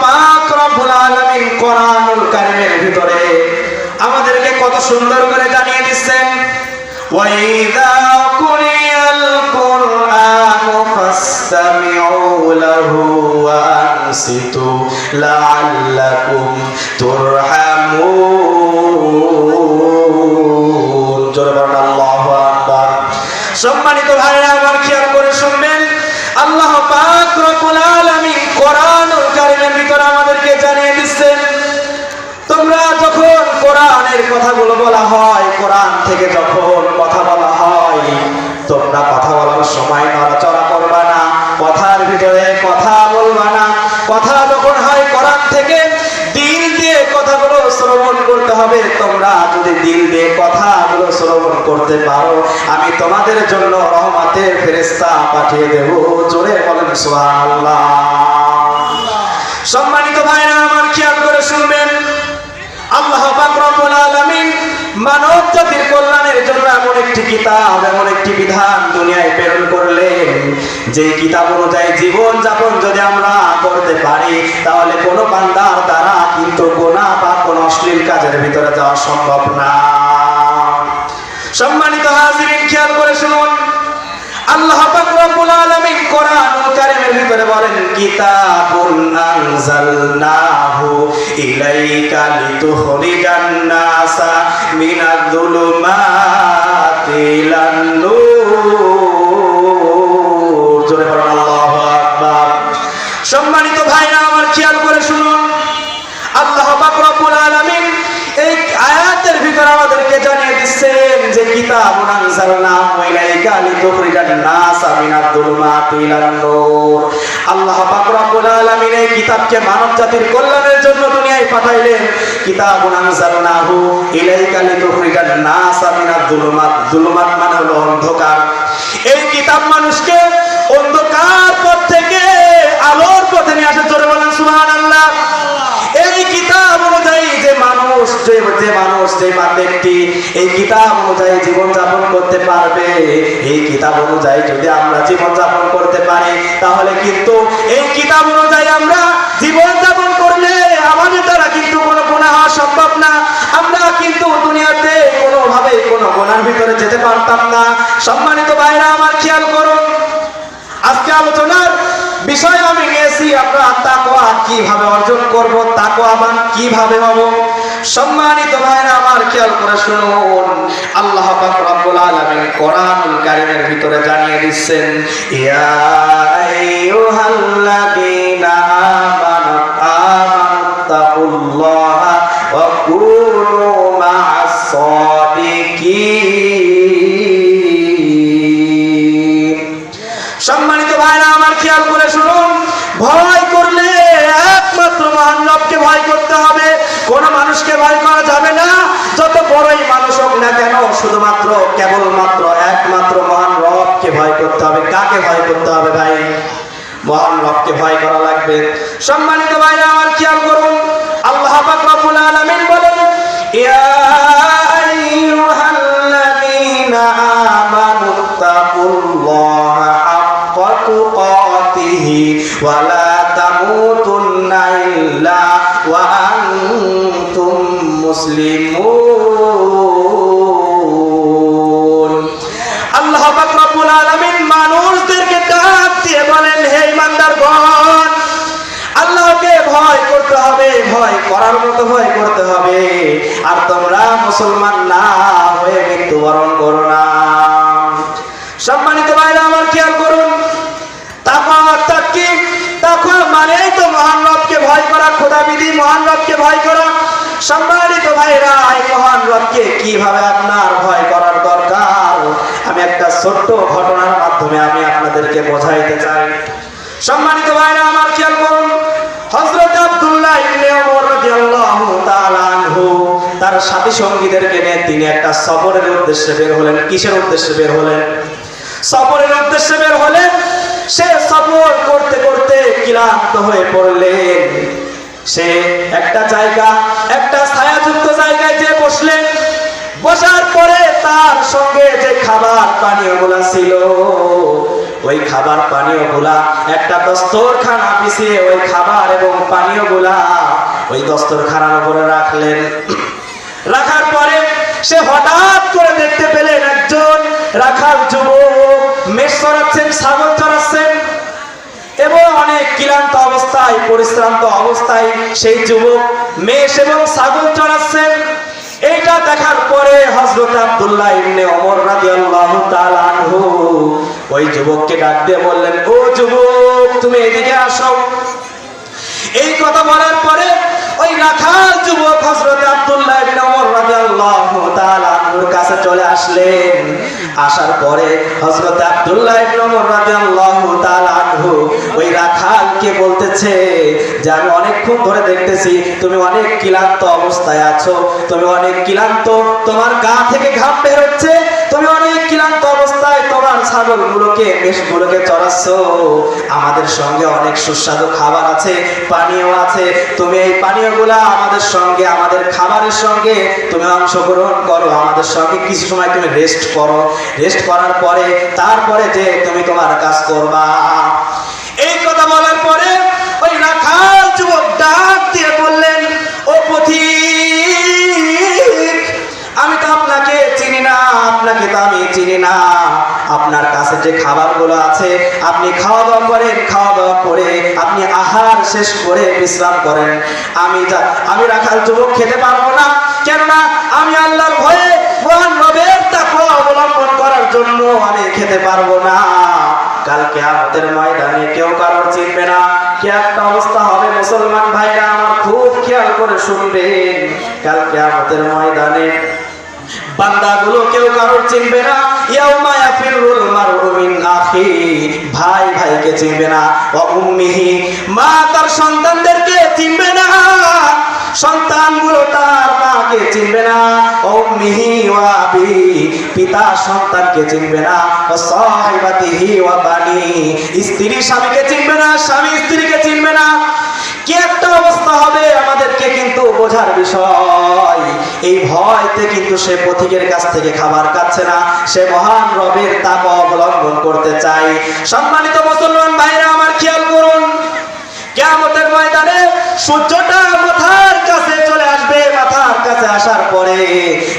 পাক রব্বুল আলামিন কোরআনুল কারীমের ভিতরে আমাদেরকে কত সুন্দর করে জানিয়ে দিচ্ছেন, ওয়া ইযা কুরিয়াল কুরআনু ফাসতামিউ লাহু ওয়া আনসিতু লাআল্লাকুম তুরহামুন। জোরে বলুন আল্লাহু আকবার। সম্মানিত ভাইরা আমার, খেয়াল করে শুনবেন, আল্লাহ পাক রব্বুল আলামিন কোরআনুল কারীমের ভিতরে আমাদেরকে জানিয়ে দিচ্ছেন, তোমরা যখন কোরআনের কথাগুলো বলা হয়, কোরআন থেকে যখন কথা বলা হয়, তোমরা কথা বলার সময় নড়াচড়া করবা না, কথার ভিতরে কথা বলবা না। কথা যখন হয় কোরআন থেকে, দিল দিয়ে কথাগুলো শ্রবণ করতে হবে। তোমরা যদি দিল দিয়ে কথাগুলো শ্রবণ করতে পারো, আমি তোমাদের জন্য রহমতের ফেরেশতা পাঠিয়ে দেব। জোরে বলেন সুবহানাল্লাহ। সম্মানিত ভাইরা আমার, খেয়াল করে শুনবেন, আল্লাহ পাক রব্বুল আলামিন মানব জাতির কল্যাণের জন্য এমন একটি কিতাব, এমন একটি বিধান দুনিয়ায় প্রেরণ করলেন, যে কিতাব অনুযায়ী জীবন যাপন যদি আমরা করতে পারি, তাহলে কোনো বান্দার দ্বারা কিন্তু গুনাহ বা কোনো অশ্লীল কাজের ভিতরে যাওয়া সম্ভব না। সম্মানিত হাজিরিন, খেয়াল করে শুনুন, আল্লাহ পাক রব্বুল আলামিন কোরআনুল কারীমের ভিতরে বলেন, কিতাবুন আনজালনাহু ইলাইকা লিতুখরিজান নাসা মিনাজ যুলুমাতি ইলান নূর। জোরে বলুন আল্লাহু আকবার। সম্মানিত ভাইরা আমার, খেয়াল করে শুনুন, আল্লাহ পাক রব্বুল আলামিন এই আয়াতের ভিতরে আমাদেরকে জানিয়ে দিচ্ছেন যে কিতাবুন আনজালনাহু ইলাইকা লিতুখরিজান নাসা মিনাজ যুলুমাতি ইলান নূর। আল্লাহ পাক রব্বুল আলামিন এই কিতাবকে মানব জাতির কল্যাণের জন্য দুনিয়ায় পাঠাইলেন। কিতাবুন আনজালনাহু ইলাইকা লিতুখরিজান নাসা মিনাজ যুলুমাত। যুলুমাত মানে হলো অন্ধকার। এই কিতাব মানুষকে অন্ধকার পথ থেকে আলোর পথে নিয়ে আসে। জোরে বলেন সুবহানাল্লাহ। এই কিতাব অনুযায়ী যে মানুষ, যে ব্যক্তি এই কিতাব অনুযায়ী জীবন যাপন করতে পারবে, এই কিতাব অনুযায়ী যদি আমরা জীবন যাপন করতে পারি, তাহলে কিন্তু এই কিতাব অনুযায়ী আমরা জীবন যাপন করলে আমাদের দ্বারা কিন্তু কোনো গুনাহ হওয়া সম্ভব না। আমরা কিন্তু দুনিয়াতে কোনোভাবে কোনো গুনাহের ভিতরে যেতে পারতাম না। সম্মানিত ভাইরা আমার, খেয়াল করুন, আজকে আলোচনার বিষয় আমি নিয়েছি, আমরা তাকওয়া কিভাবে অর্জন করব, তাকওয়াবান কিভাবে হব। সম্মানিত ভাইরা আমার, খেয়াল করে শুনুন, আল্লাহ পাক রব্বুল আলামিন কোরআনুল কারীমের ভিতরে জানিয়ে দিচ্ছেন, ইয়া আইয়ুহাল্লাযীনা আমানুত্তাকুল্লাহা ওয়া কুনু মা'আস সাদিকিন। সম্মানিত ভাইরা আমার, খেয়াল করে শুনুন, ভয় করলে একমাত্র মহান রবকে ভয় করতে হবে, কোন মানুষকে ভয় করা যাবে না। যত বড়ই মানুষ হোক না কেন, শুধুমাত্র কেবলমাত্র একমাত্র মহান রবকে ভয় করতে হবে। কাকে ভয় করতে হবে ভাই? মহান রবকে ভয় করা লাগবে। সম্মানিত ভাইরা আমার, খেয়াল করুন, আল্লাহ পাক রব্বুল আলামিন বলেন, ইয়া আইয়ুহাল্লাযীনা আমানুত্তাকুল্লাহা হাক্কা তুকাতিহি ওয়া লা তামুতুন্না ইল্লা ওয়া আনতুম মুসলিমুন। আল্লাহ পাক রব্বুল আলামিন মানুষদেরকে ডাক দিয়ে বলেন, হে ইমানদারগণ, আল্লাহকে ভয় করতে হবে, ভয় করার মতো ভয় করতে হবে, আর তোমরা মুসলমান না হয়ে মৃত্যুবরণ করো না। সম্মানিত ভাইরা আমার, খেয়াল করুন, তাকওয়া অর্থাৎ কি? তাকওয়া মানেই তো মহান রবকে ভয় করা, খোদাবিধি মহান রবকে ভয় করা। সম্মানিত ভাইরা, এই মহান রবকে কিভাবে আপনার ভয় করার দরকার, আমি একটা ছোট্ট ঘটনার মাধ্যমে আমি আপনাদেরকে বোঝাইতে চাই। সম্মানিত ভাইরা আমার, খেয়াল করুন, হযরত আব্দুল্লাহ ইবনে ওমর রাদিয়াল্লাহু তাআলা আনহু তার সাথী সঙ্গীদেরকে নিয়ে তিনি একটা সফরের উদ্দেশ্যে বের হলেন। কিসের উদ্দেশ্যে বের হলেন? সফরের উদ্দেশ্যে বের হলেন। সে সফর করতে করতে ক্লান্ত হয়ে পড়লেন। সে একটা ছায়াযুক্ত জায়গায় যেয়ে বসলেন। বসার পরে তার সঙ্গে যে খাবার পানীয়গুলা ছিল, ওই খাবার পানীয়গুলা একটা দস্তরখানা বিছিয়ে ওই খাবার এবং পানীয়গুলা ওই দস্তরখানার উপরে রাখলেন। রাখার পরে সে হঠাৎ করে দেখতে পেলেন একজন রাখাল যুবক মেষ চড়াচ্ছেন, ছাগল চড়াচ্ছেন এবং অনেক ক্লান্ত অবস্থায়, পরিশ্রান্ত অবস্থায় সেই যুবক মেষ এবং ছাগল চড়াচ্ছেন। এইটা দেখার পরে হযরত আব্দুল্লাহ ইবনে ওমর রাদিয়াল্লাহু তাআলা আনহু ওই যুবককে ডাক দিয়ে বললেন, ও যুবক, তুমি এদিকে আসো। এই কথা বলার পরে ওই রাখাল যুবক হযরত আব্দুল্লাহ ইবনে ওমর রাদিয়াল্লাহু তাআলা আনহুর কাছে চলে আসলেন। আসার পরে হযরত আব্দুল্লাহ ইবনে ওমর রাদিয়াল্লাহু তাআলা আনহু ওই রাখালকে বলতেছে যে আমি অনেকক্ষণ ধরে দেখতেছি তুমি অনেক ক্লান্ত অবস্থায় আছো, তুমি অনেক ক্লান্ত, তোমার গা থেকে ঘাম বের হচ্ছে, তুমি অনেক ক্লান্ত অবস্থায় তোমার ছাগলগুলোকে, মেষগুলোকে চড়াচ্ছো। আমাদের সঙ্গে অনেক সুস্বাদু খাবার আছে, পানীয় আছে, তুমি এই পানীয়গুলা আমাদের সঙ্গে, আমাদের খাবারের সঙ্গে তুমি অংশগ্রহণ করো, আমাদের সঙ্গে কিছু সময় তুমি রেস্ট করো। রেস্ট করার পরে তারপরে যে তুমি তোমার কাজ করবা। এই কথা বলার পরে ওই রাখাল যুবক ডাক দিয়ে বললেন, ও পথিক, আমি তো আপনাকে চিনি না, আপনাকে তো আমি চিনি না। আপনার কাছে যে খাবারগুলো আছে আপনি খাওয়া দাওয়া করেন, খাওয়া দাওয়া করে আপনি আহার শেষ করে বিশ্রাম করেন। আমি রাখাল যুবক খেতে পারবো না, কেননা আমি আল্লাহর ভয়ে, মহান রবের তাকওয়া অবলম্বন করার জন্য আমি খেতে পারবো না। কাল কিয়ামতের ময়দানে কেউ কারোর চিনবে না। কি একটা অবস্থা হবে মুসলমান ভাইরা, আমার খুব খেয়াল করে শুনবেন। কাল কিয়ামতের ময়দানে বান্দাগুলো কেউ কারোর চিনবে না। ইয়াউমা ইয়াফিরুল মারউ মিন আখি, ভাই ভাইকে চিনবে না। ওয়া উম্মিহি, মা তার সন্তানদেরকে চিনবে না, সন্তানগুলো তার মাকে চিনবে না। ওয়া উম্মিহি ওয়া আবি, পিতা সন্তানকে চিনবে না। ওয়া সাহিবাতিহি ওয়া বানি, স্ত্রী স্বামীকে চিনবে না, স্বামী স্ত্রীকে চিনবে না। কি একটা অবস্থা হবে আমাদেরকে কিন্তু বোঝার বিষয়। এই ভয়তে কিন্তু সে পথিকের কাছ থেকে খাবার খাচ্ছে না, সে মহান রবের তাকওয়া অবলম্বন করতে চায়। সম্মানিত মুসলমান ভাইরা আমার খেয়াল করুন, কিয়ামতের ময়দানে সূর্যটা মাথার কাছে চলে আসবে। মাথার কাছে আসার পরে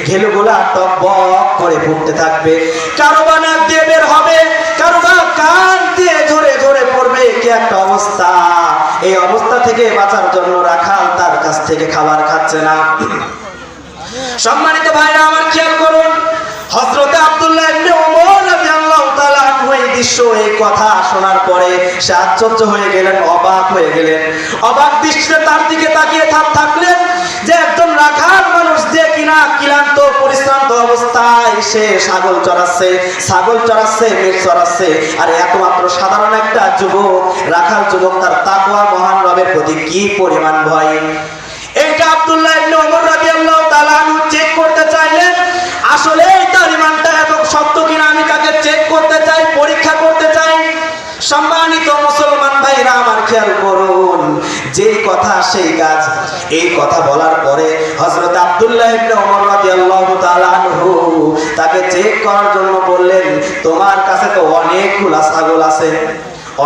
ঘেলুগুলা টকবক করে ফুটতে থাকবে। কারো বা নাক দিয়ে বের হবে, কারো বা কান দিয়ে ঝরে ঝরে পড়বে। কি একটা অবস্থা! এই অবস্থা থেকে বাঁচার জন্য রাখাল তার কাছ থেকে খাবার খাচ্ছে না। সম্মানিত ভাইরা আমার খেয়াল করুন, হযরত আব্দুল্লাহ ইবনে ওমর রাদিয়াল্লাহু তাআলা আনহু এই দৃশ্য, এই কথা শোনার পরে সে আশ্চর্য হয়ে গেলেন, অবাক হয়ে গেলেন। অবাক দৃষ্টিতে তার দিকে তাকিয়ে থাকলেন যে একজন রাখাল মানুষ, যে কিনা ক্লান্ত পরিশ্রান্ত অবস্থায় সে ছাগল চড়াচ্ছে, মেষ চড়াচ্ছে, আর একমাত্র সাধারণ একটা যুবক, রাখাল যুবক, তার তাকওয়া মহান রবের প্রতি কি পরিমাণ ভয়! এইটা আব্দুল্লাহ ইবনে ওমর রাদিয়াল্লাহু তাআলা আনহু চেক করতে চাইলেন, আসলে তার ঈমানটা এত শক্ত কিনা আমি তাকে চেক করতে চাই, পরীক্ষা করতে চাই। সম্মানিত মুসলমান ভাইরা আমার খেয়াল করুন, যেই কথা সেই কাজ। এই কথা বলার পরে হযরত আব্দুল্লাহ ইবনে ওমর রাদিয়াল্লাহু তাআলা আনহু তাকে চেক করার জন্য বললেন, তোমার কাছে তো অনেকগুলা ছাগল আছে,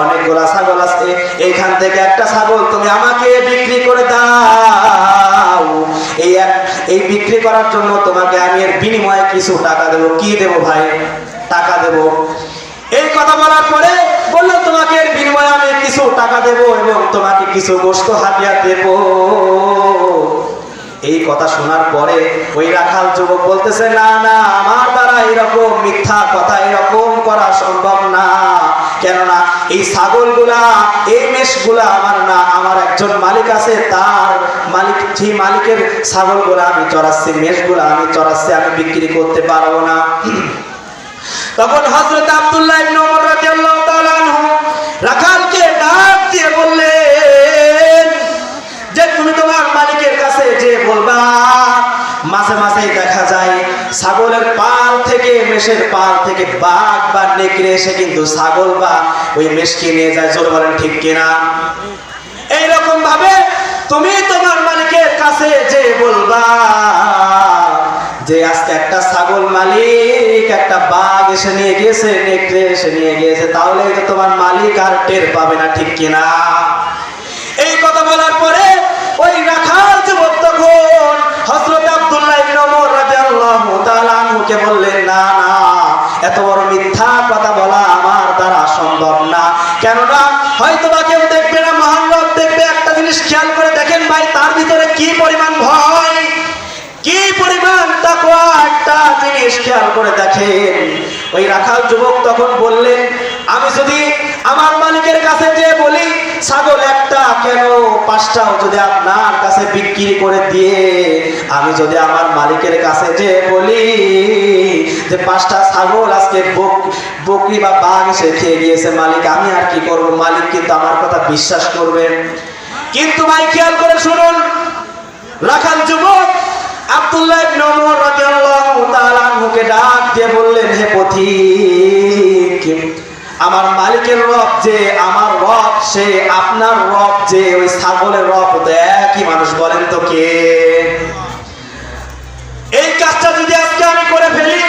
অনেকগুলা ছাগল আছে, এইখান থেকে একটা ছাগল তুমি আমাকে বিক্রি করে দাও। এই বিক্রি করার জন্য তোমাকে আমি এর বিনিময়ে কিছু টাকা দেবো। কি দেবো ভাই? টাকা দেবো। এই কথা বলার পরে বললো, তোমাকে এর বিনিময়ে আমি কিছু টাকা দেবো এবং তোমাকে কিছু গোশত হাদিয়া দেবো। এই কথা শোনার পরে ওই রাখাল যুবক বলতেছে, না না, আমার দ্বারা এরকম মিথ্যা কথা এরকম করা সম্ভব না। কেননা এই ছাগলগুলা, এই মেষগুলা আমার না, আমার একজন মালিক আছে, তার মালিক, সেই মালিকের ছাগলগুলা আমি চড়াচ্ছি, মেষগুলা আমি চড়াচ্ছি, আমি বিক্রি করতে পারবো না। তখন হযরত আব্দুল্লাহ ইবনে ওমর রাদিয়াল্লাহু তাআলা আনহু রাখালকে ডাক দিয়ে বললেন যে তুমি তোমার মালিকের কাছে যে বলবা। মাঝে মাঝে দেখা যায় ছাগলের পাল থেকে, মেষের পাল থেকে বাঘ বা নেকড়ে এসে কিন্তু ছাগল বা ওই মেষকে নিয়ে যায়। জোরে বলেন ঠিক কিনা? এইরকম ভাবে তুমি তোমার মালিকের কাছে যে বলবা যে আজকে একটা ছাগল মালিক, একটা বাঘ এসে নিয়ে গিয়েছে, নেকড়ে এসে নিয়ে গিয়েছে, তাহলে তো তোমার মালিক আর টের পাবে না, ঠিক কিনা? এই কথা বলার মালিককে বললেন, না না, এত বড় মিথ্যা কথা বলা আমার দ্বারা সম্ভব না। কেননা হয়তো বা কেউ দেখবে না, মহান রব দেখবে। একটা জিনিস খেয়াল করে দেখেন ভাই, তার ভিতরে কি পরিমাণ ভয়, কি পরিমাণ তাকওয়া, একটা জিনিস খেয়াল করে দেখেন। ওই রাখাল যুবক তখন বললেন, আমি যদি আমার মালিকের কাছে যে বলি ছাগল একটা কেন 5টাও যদি আপনার কাছে বিক্রি করে দিয়ে, আমি যদি আমার মালিকের কাছে যে বলি যে 5টা ছাগল আজকে বকরি বা বাঘ এসে খেয়ে গিয়েছে মালিক, আমি আর কি করব? মালিক কিন্তু আমার কথা বিশ্বাস করবেন। কিন্তু ভাই খেয়াল করে শুনুন, রাখাল যুবক আব্দুল্লাহ ইবনে ওমর রাদিয়াল্লাহু তাআলা আনহুকে ডাক দিয়ে বললেন, হে পথিক, আমার মালিকের রব যে আমার রব, সে আপনার রব যে ওই ছাগলের রব তো একই মানুষ, বলেন তো কে? এই কাজটা যদি আজকে আমি করে ফেলি,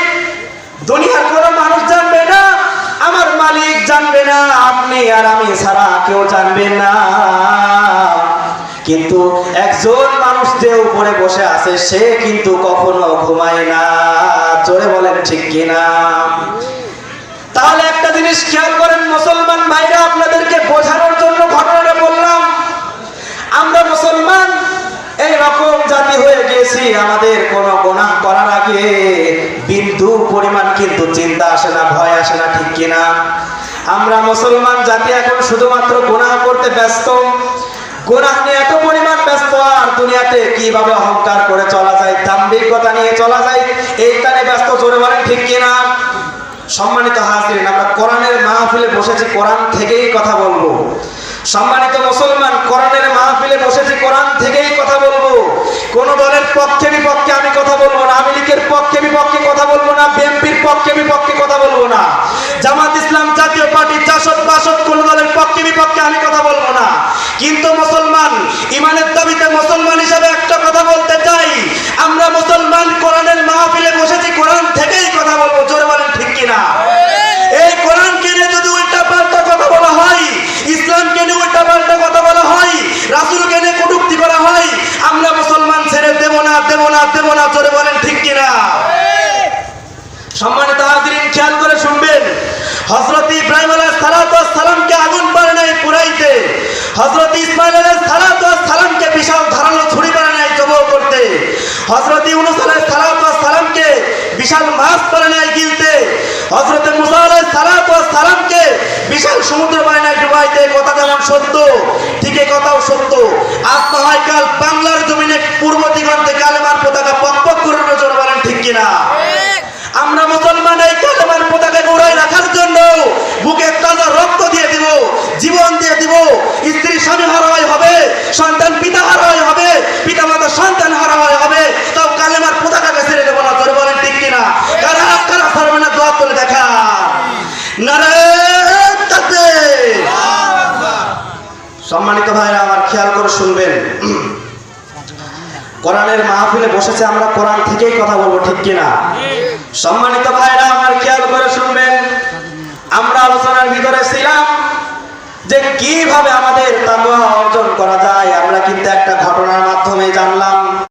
দুনিয়ার কোনো মানুষ জানবে না, আমার মালিক জানবে না, আপনি আর আমি ছাড়া কেউ জানবে না। কিন্তু একজন মানুষ যে উপরে বসে আছে সে কিন্তু কখনো ঘুমায় না। জোরে বলেন ঠিক কিনা? তাহলে একটা জিনিস খেয়াল করেন মুসলমান ভাইরা, আপনাদেরকে বোঝানোর জন্য ঘটনাটা বললাম। আমরা মুসলমান এই রকম জাতি হয়ে গেছি, আমাদের কোনো গুনাহ করার আগে বিন্দু পরিমাণ কিন্তু চিন্তা আসে না, ভয় আসে না, ঠিক কিনা? আমরা মুসলমান জাতি এখন শুধুমাত্র গুনাহ করতে ব্যস্ত, গুনাহ নিয়ে এত পরিমাণ ব্যস্ত, আর দুনিয়াতে কিভাবে অহংকার করে চলা যায়, দাম্ভিকতা নিয়ে চলা যায়, এইখানে ব্যস্ত। জোরে বলেন ঠিক কিনা? সম্মানিত হাজিরিন, আমরা কোরআনের মাহফিলে বসেছি, কোরআন থেকেই কথা বলবো। সম্মানিত মুসলমান, কোরআনের মাহফিলে বসেছি, কোরআন থেকেই কথা বলবো। কোন দলের পক্ষে বিপক্ষে আমি কথা বলবো না, আওয়ামী লীগের পক্ষে বিপক্ষে কথা বলবো না, বিএনপির পক্ষে বিপক্ষে কথা বলবো না, জামাত ইসলাম, জাতীয় পার্টি, জাসদ বাসদ কোন দলের পক্ষে বিপক্ষে আমি কথা বলবো না। কিন্তু মুসলমান, ইমানের দাবিতে মুসলমান হিসাবে একটা কথা বলতে চাই, আমরা মুসলমান কোরআনের মাহফিলে বসেছি, কোরআন থেকেই কথা বলবো। জোরে বলেন ঠিক কিনা? এই কোরআনকে নিয়ে যদি উল্টা পাল্টা কথা বলা হয়, ইসলামকে নিয়ে উল্টা পাল্টা কথা বলা হয়, রাসূলকে নিয়ে কটূক্তি করা হয়, আমরা মুসলমান ছেড়ে দেব না, দেব না, দেব না। জোরে বলেন ঠিক কিনা? সম্মানিত হাজিরিন, খেয়াল করে শুনবেন, হযরত ইব্রাহিম আলাইহিস সালামকে আগুন পারে নাই পুরাইতে, হযরত ইসমাঈল আলাইহিস সালামকে বিশাল ধারালো ছুরি পারে নাই জবাই করতে, হযরত ইউনূস আলাইহিস সালামকে বিশাল মাছ পারে নাই গিলতে, হযরত মুসা আলাইহিস সালামকে বিশাল সমুদ্র পারে নাই ডুবাইতে। কথা যেমন সত্য, ঠিক এই কথাও সত্য। আজ না হয় কাল বাংলার জমিনে পূর্ব দিগন্তে কালেমার পতাকা পকপক করে জোরে বলেন ঠিক কিনা? আমরা মুসলমান এই কালেমার পতাকা উড়াই রাখার জন্য বুকে তাজা রক্ত দিয়ে দিব, জীবন দিয়ে দিব। স্ত্রী স্বামী হারাই হবে, সন্তান পিতা হারাই হবে, পিতা মাতা সন্তান হারাই হবে, তাও কালেমার পতাকাকে ছেড়ে দেব না। জোরে বলেন ঠিক কিনা? কারা কারা ছাড়বে না? দোয়া করে দেখা। নারে তাকবীর। সম্মানিত ভাইরা আমার, খেয়াল করে শুনবেন, কোরআনের মাহফিলে বসেছে, আমরা কোরআন থেকেই কথা বলবো, ঠিক কিনা? সম্মানিত ভাইরা আমার, খেয়াল করে শুনবেন, আমরা আলোচনার ভিতরে ছিলাম যে কিভাবে আমাদের তাকওয়া অর্জন করা যায়। আমরা কিন্তু একটা ঘটনার মাধ্যমে জানলাম